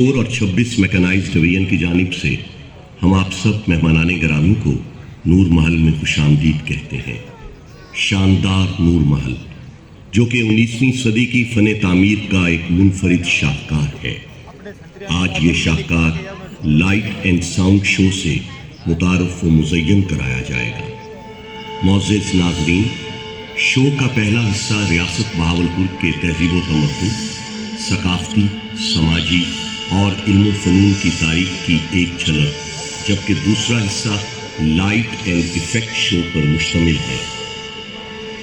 और 26 mechanised division की जानिब से हम आप सब मेहमानाने गिरामी को नूर महल में खुशामदीद कहते हैं। शानदार नूर महल जो कि 19वीं सदी की फ़न तामीर का एक मुनफरिद शाहकार है। आज ये शाहकार लाइट एंड साउंड शो से मुतारफ़ व मुज़य्यन कराया जाएगा। मोअज़्ज़िज़ नाज़रीन, शो का पहला हिस्सा रियासत बहावलपुर के तहज़ीब व तमद्दुन, सकाफ़ती, समाजी और इल्म फ़नून की तारीख़ की एक झलक, जबकि दूसरा हिस्सा लाइट एंड इफ़ेक्ट शो पर मुश्तमिल है।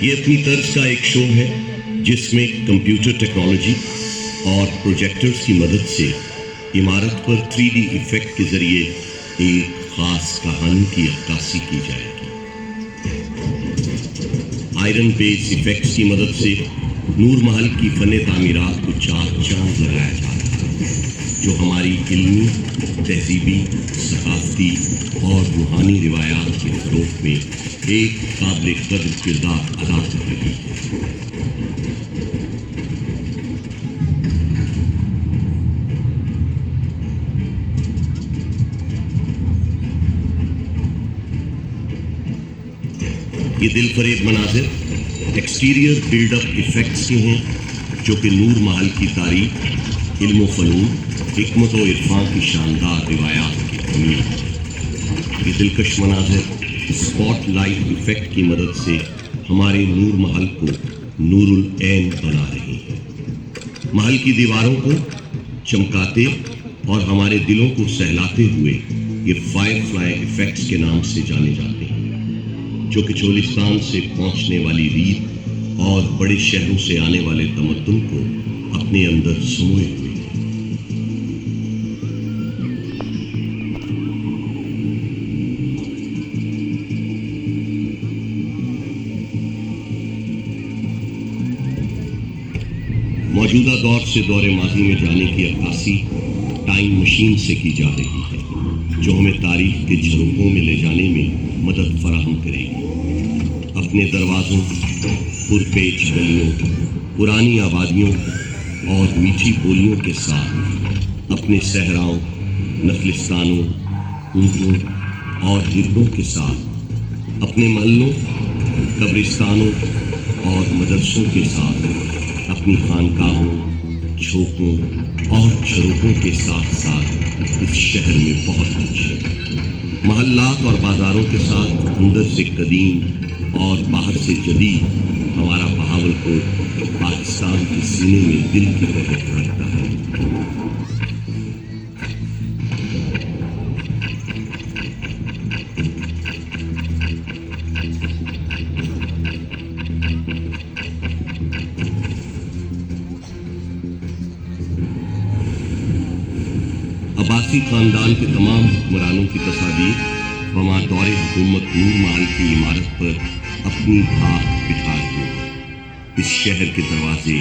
ये अपनी तर्ज का एक शो है जिसमें कंप्यूटर टेक्नोलॉजी और प्रोजेक्टर्स की मदद से इमारत पर 3D इफ़ेक्ट के ज़रिए एक ख़ास कहानी की अक्कासी की जाएगी। आयरन बेस इफ़ेक्ट्स की मदद से नूर महल की फ़न तामीरात को चार चांद लगाया जा रहा है, जो हमारी इल्मी, तहज़ीबी, सकाफ़ती और रूहानी रिवायात के फ़रोग़ में एक काबिल क़द्र किरदार अदा कर रही है। ये दिलफरेब मनाज़िर एक्सटीरियर बिल्डअप इफ़ेक्ट्स के हैं जो कि नूर महल की तारीख़, इल्म फ़नून, हिकमत व इरफ़ान की शानदार रिवायात की अमीर है। ये दिलकश मनाज़िर स्पॉट लाइट इफ़ेक्ट की मदद से हमारे नूर महल को नूरुल ऐन बना रही हैं। महल की दीवारों को चमकाते और हमारे दिलों को सहलाते हुए ये फायरफ्लाई इफ़ेक्ट्स के नाम से जाने जाते हैं, जो कि चोलिस्तान से पहुंचने वाली रीत और बड़े शहरों से आने वाले तमद्दुन को अपने अंदर समोए हुए हैं। मौजूदा दौर से दौरे माजी में जाने की अक्कासी टाइम मशीन से की जा रही है, जो हमें तारीख के झरोखों में ले जाने में मदद फराहम करेगी। अपने दरवाज़ों, पुरपेच गलियों, पुरानी आबादियों और मीठी बोलियों के साथ अपने सहराओं, नखलिस्तानों, ऊँटों और हिरनों के साथ अपने महलों, कब्रिस्तानों और मदरसों के साथ अपनी खानकाहों, झोंकों और झरोखों के साथ साथ इस शहर में बहुत कुछ है। महल्लात और बाज़ारों के साथ अंदर से कदीम और बाहर से जदीद हमारा बहावलपुर पाकिस्तान के सीने में दिल की तरह धड़कता है। अब्बासी ख़ानदान के तमाम हुक्मरानों की तस्वीर वहाँ दौरे हुकूमत नूर महल की इमारत पर अपनी धाक बिठा दी। इस शहर के दरवाजे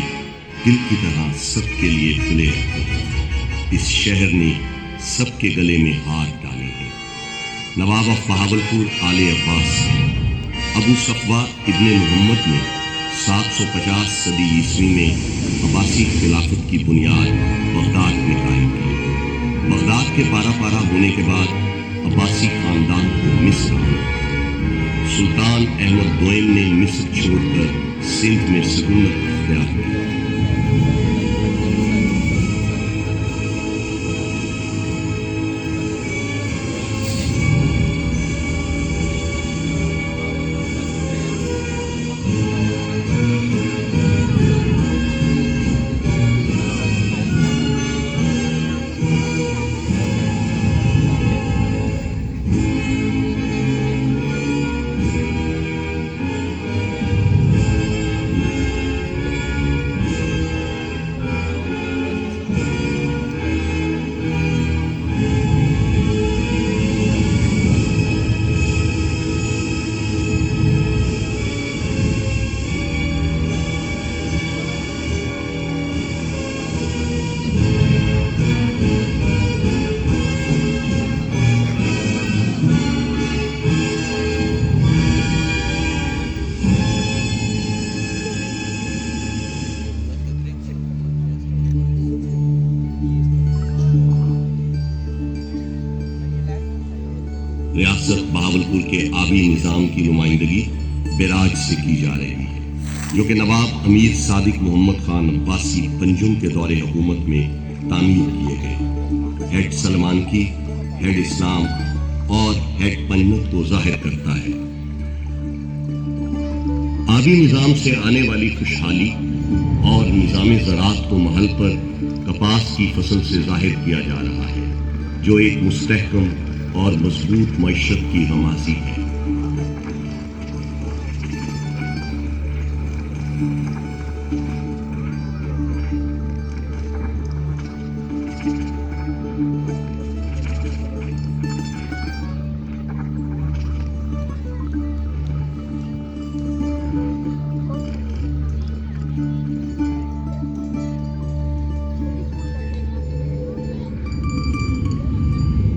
दिल की तरह सबके लिए खुले रहते हैं। इस शहर ने सबके गले में हाथ डाले हैं। नवाब ऑफ बहावलपुर आले अब्बास अबू सफ़वा इब्ने मोहम्मद ने 750 सदी ईस्वी में अब्बासी खिलाफत की बुनियाद बगदाद में कायम की। बगदाद के पारा पारा होने के बाद अब्बासी ख़ानदान को मिस्र आना। सुल्तान अहमद दोयम ने मिस्र छोड़कर सिंध में सकूनत अख्तियार की। ریاست بہاولپور کے آبی نظام کی نمائندگی بیراج سے کی جا رہی ہے، جو کہ نواب امیر صادق محمد خان عباسی پنجم کے دور حکومت میں تعمیر کیے گئے۔ ہیڈ سلمان کی، ہیڈ اسلام اور ہیڈ پنجت کو ظاہر کرتا ہے۔ آبی نظام سے آنے والی خوشحالی اور نظام زراعت کو محل پر کپاس کی فصل سے ظاہر کیا جا رہا ہے، جو ایک مستحکم اور مضبوط معیشت کی رمازی ہے۔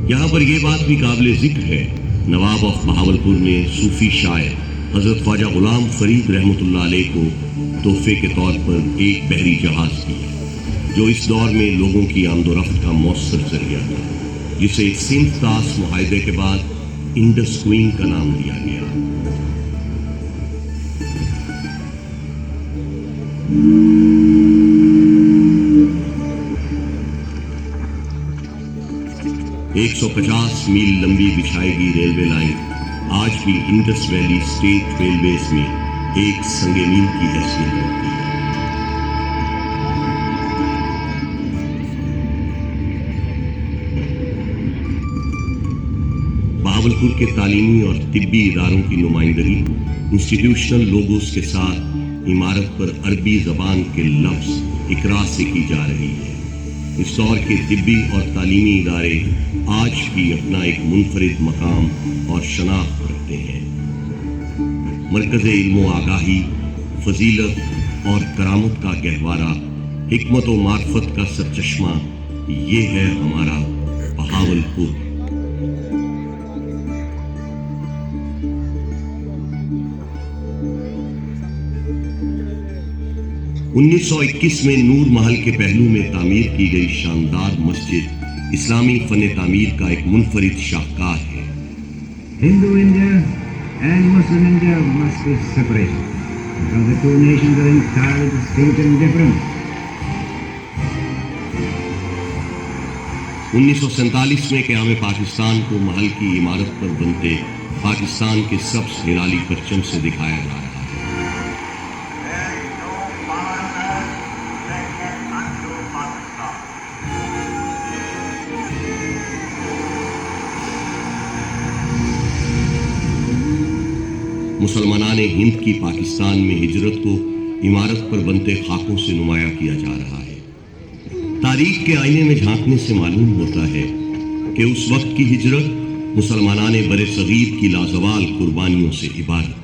یہاں پر یہ بات بھی قابل ذکر ہے، نواب آف بہاولپور نے صوفی شاعر حضرت خواجہ غلام فرید رحمۃ اللہ علیہ کو تحفے کے طور پر ایک بحری جہاز دیا، جو اس دور میں لوگوں کی آمد و رفت کا مؤثر ذریعہ تھا، جسے سندھ طاس معاہدے کے بعد انڈس کوئین کا نام دیا گیا۔ ایک 150 میل لمبی بچھائی گئی ریلوے لائن آج بھی انڈس ویلی اسٹیٹ ریلویز میں ایک سنگ میل کی حیثیت رکھتی ہے۔ بہاولپور کے تعلیمی اور طبی اداروں کی نمائندگی انسٹیٹیوشنل لوگوز کے ساتھ عمارت پر عربی زبان کے لفظ اقرا سے کی جا رہی ہے۔ اس دور کے طبی اور تعلیمی ادارے آج بھی اپنا ایک منفرد مقام اور شناخت رکھتے ہیں۔ مرکز علم و آگاہی، فضیلت اور کرامت کا گہوارہ، حکمت و معرفت کا سرچشمہ، یہ ہے ہمارا بہاولپور۔ 1921 میں نور محل کے پہلو میں تعمیر کی گئی شاندار مسجد اسلامی فن تعمیر کا ایک منفرد شاہکار ہے۔ Hindu India and Muslim India must be separated because the two nations are entirely distinct and different. 1947 میں قیام پاکستان کو محل کی عمارت پر بنتے پاکستان کے سبز ہلالی پرچم سے دکھایا جا رہا ہے۔ مسلمانان ہند کی پاکستان میں ہجرت کو عمارت پر بنتے خاکوں سے نمایاں کیا جا رہا ہے۔ تاریخ کے آئینے میں جھانکنے سے معلوم ہوتا ہے کہ اس وقت کی ہجرت مسلمانان بر صغیر کی لازوال قربانیوں سے عبارت ہے۔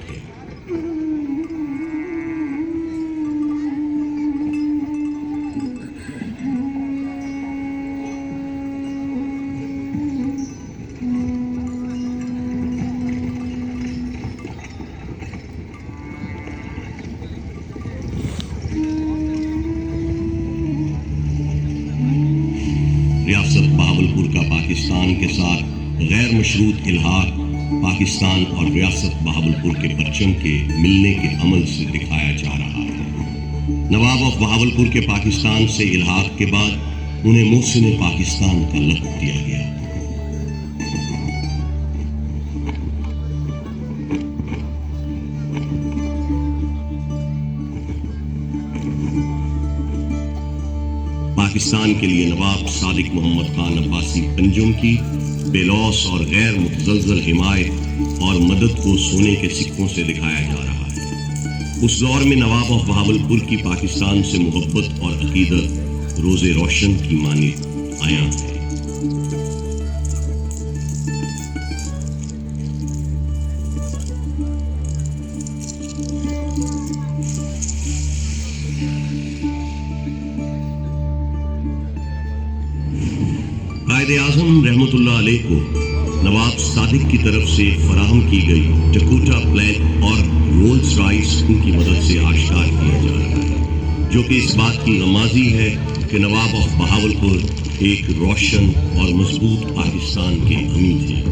ریاست بہاولپور کا پاکستان کے ساتھ غیر مشروط الحاق پاکستان اور ریاست بہاولپور کے پرچم کے ملنے کے عمل سے دکھایا جا رہا ہے۔ نواب آف بہاولپور کے پاکستان سے الحاق کے بعد انہیں محسن پاکستان کا لقب دیا گیا۔ پاکستان کے لیے نواب صادق محمد خان عباسی پنجم کی بے لوث اور غیر متزلزل حمایت اور مدد کو سونے کے سکوں سے دکھایا جا رہا ہے۔ اس دور میں نواب آف بہاولپور کی پاکستان سے محبت اور عقیدت روز روشن کی مانند عیاں ہے۔ قائد اعظم رحمۃ اللہ علیہ کو نواب صادق کی طرف سے فراہم کی گئی ڈکوٹا پلین اور رولز رائس ان کی مدد سے آشکار کیا جا رہا ہے، جو کہ اس بات کی غمازی ہے کہ نواب آف بہاولپور ایک روشن اور مضبوط پاکستان کے امید ہیں۔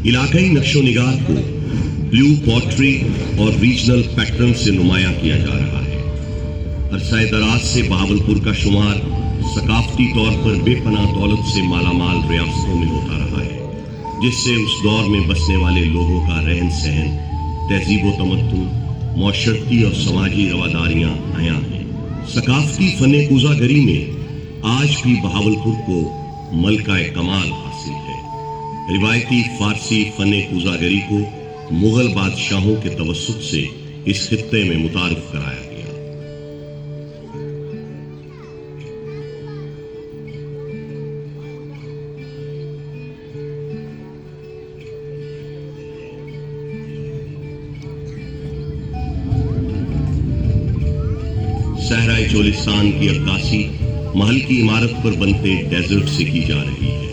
इलाकाई नक्शो निगार को ब्लू पॉटरी और रीजनल पैटर्न से नुमाया किया जा रहा है। अरसाए दराज से बहावलपुर का शुमार सकाफती तौर पर बेपनाह दौलत से मालामाल रियासतों में होता रहा है, जिससे उस दौर में बसने वाले लोगों का रहन सहन, तहजीब व तमद्दुन, मौशरती और समाजी रवादारियाँ आया हैं। सकाफती फने कूजागरी में आज भी बहावलपुर को मलका कमाल हासिल है। रिवायती फारसी फने कूजागरी को मुगल बादशाहों के तवस्सुत से इस खित्ते में मुतारिफ कराया गया। सहराए चोलिस्तान की अक्कासी महल की इमारत पर बनते डेजर्ट से की जा रही है।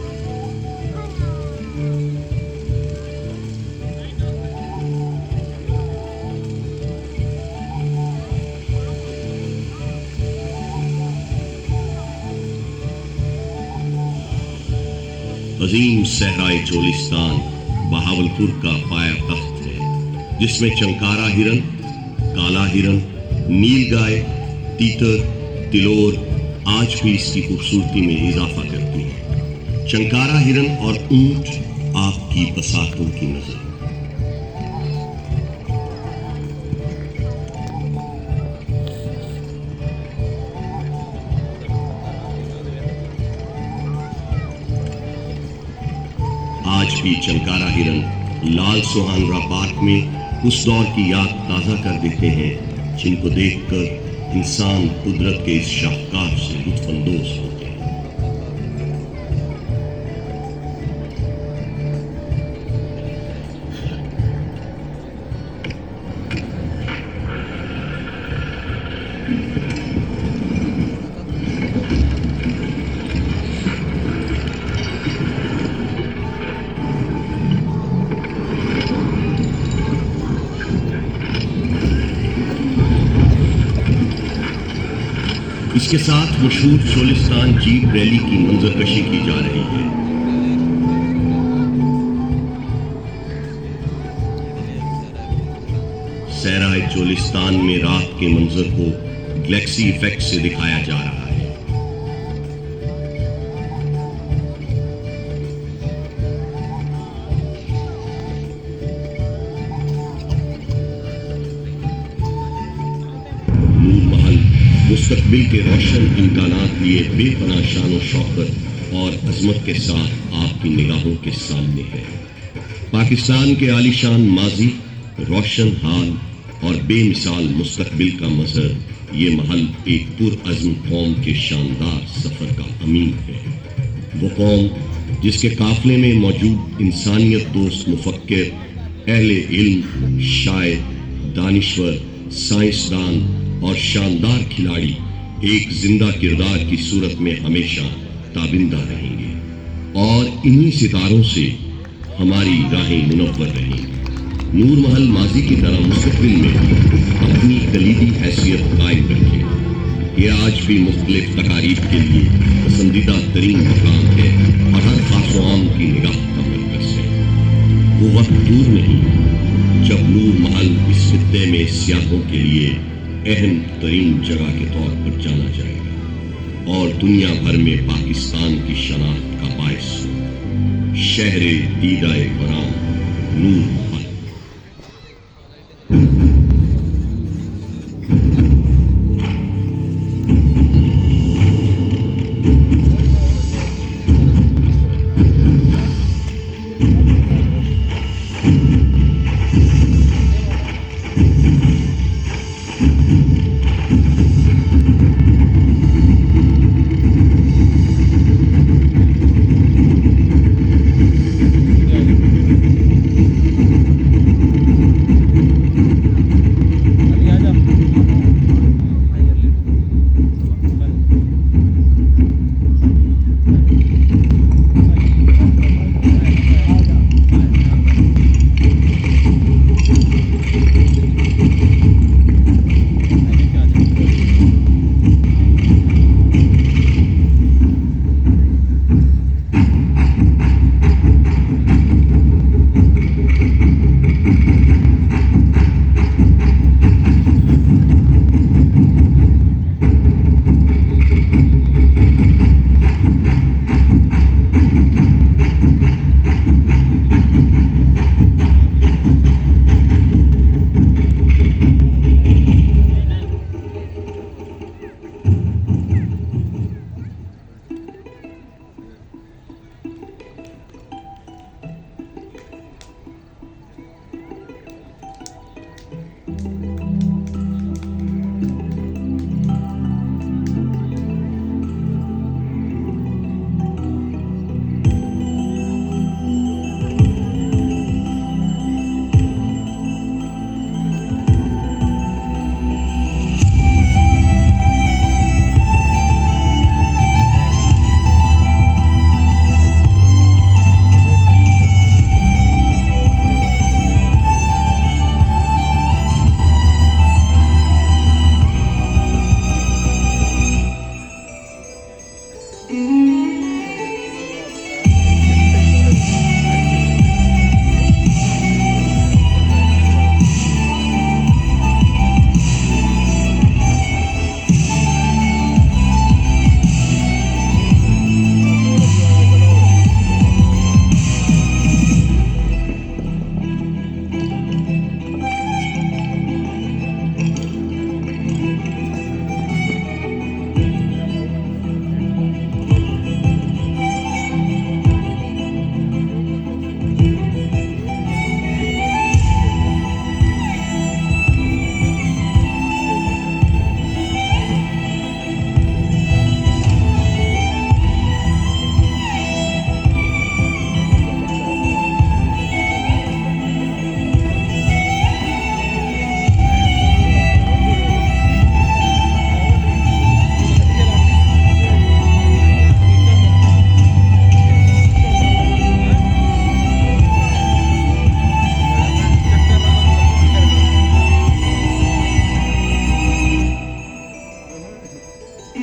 अजीम सहराए चोलिस्तान बहावलपुर का पाया तख्त है, जिसमें चंकारा हिरन, काला हिरन, नीलगाय, तीतर, तिलोर आज भी इसकी खूबसूरती में इजाफा करती हैं। चंकारा हिरन और ऊंट आपकी बसातों की नजर। आज भी चंकारा हिरन लाल सुहानरा पार्क में उस दौर की याद ताज़ा कर देते हैं, जिनको देखकर इंसान कुदरत के इस शाहकार से लुत्फानंदोज होते हैं। इसके साथ मशहूर चोलिस्तान जीप रैली की मंजरकशी की जा रही है। सहराए चोलिस्तान में रात के मंजर को गैलेक्सी इफेक्ट से दिखाया जा रहा है। नूर महल मुस्तकबिल के रोशन इम्कानात लिए बेपनाह शान शौकत और अजमत के साथ आपकी निगाहों के सामने है। पाकिस्तान के आलीशान माजी, रोशन हाल और बेमिसाल मुस्तकबिल का मजहर, ये महल एक पुरअज़्म कौम के शानदार सफ़र का अमीन है। वो कौम जिसके काफिले में मौजूद इंसानियत दोस्त मुफक्किर, अहले इल्म, शायर, दानिश्वर, साइंसदान और शानदार खिलाड़ी एक जिंदा किरदार की सूरत में हमेशा ताबिंदा रहेंगे, और इन्हीं सितारों से हमारी राहें मुनव्वर रहेंगी। नूर महल माजी की तरह मुस्तकबिल में अपनी कलीदी हैसियत कायम रखे। ये आज भी मुख्तलिफ तकारीब के लिए पसंदीदा तरीन मकाम है और हर खास व आम की निगाह का मरकज़ है। वो वक्त दूर नहीं जब नूर महल इस खित्ते में सियाहों के लिए अहम तरीन जगह के तौर पर जाना जाएगा और दुनिया भर में पाकिस्तान की शनाख्त का बायस शहरे दीदाए बराम नूर महल। हम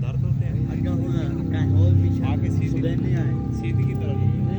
धर तो हैं आगे सीधी की तरफ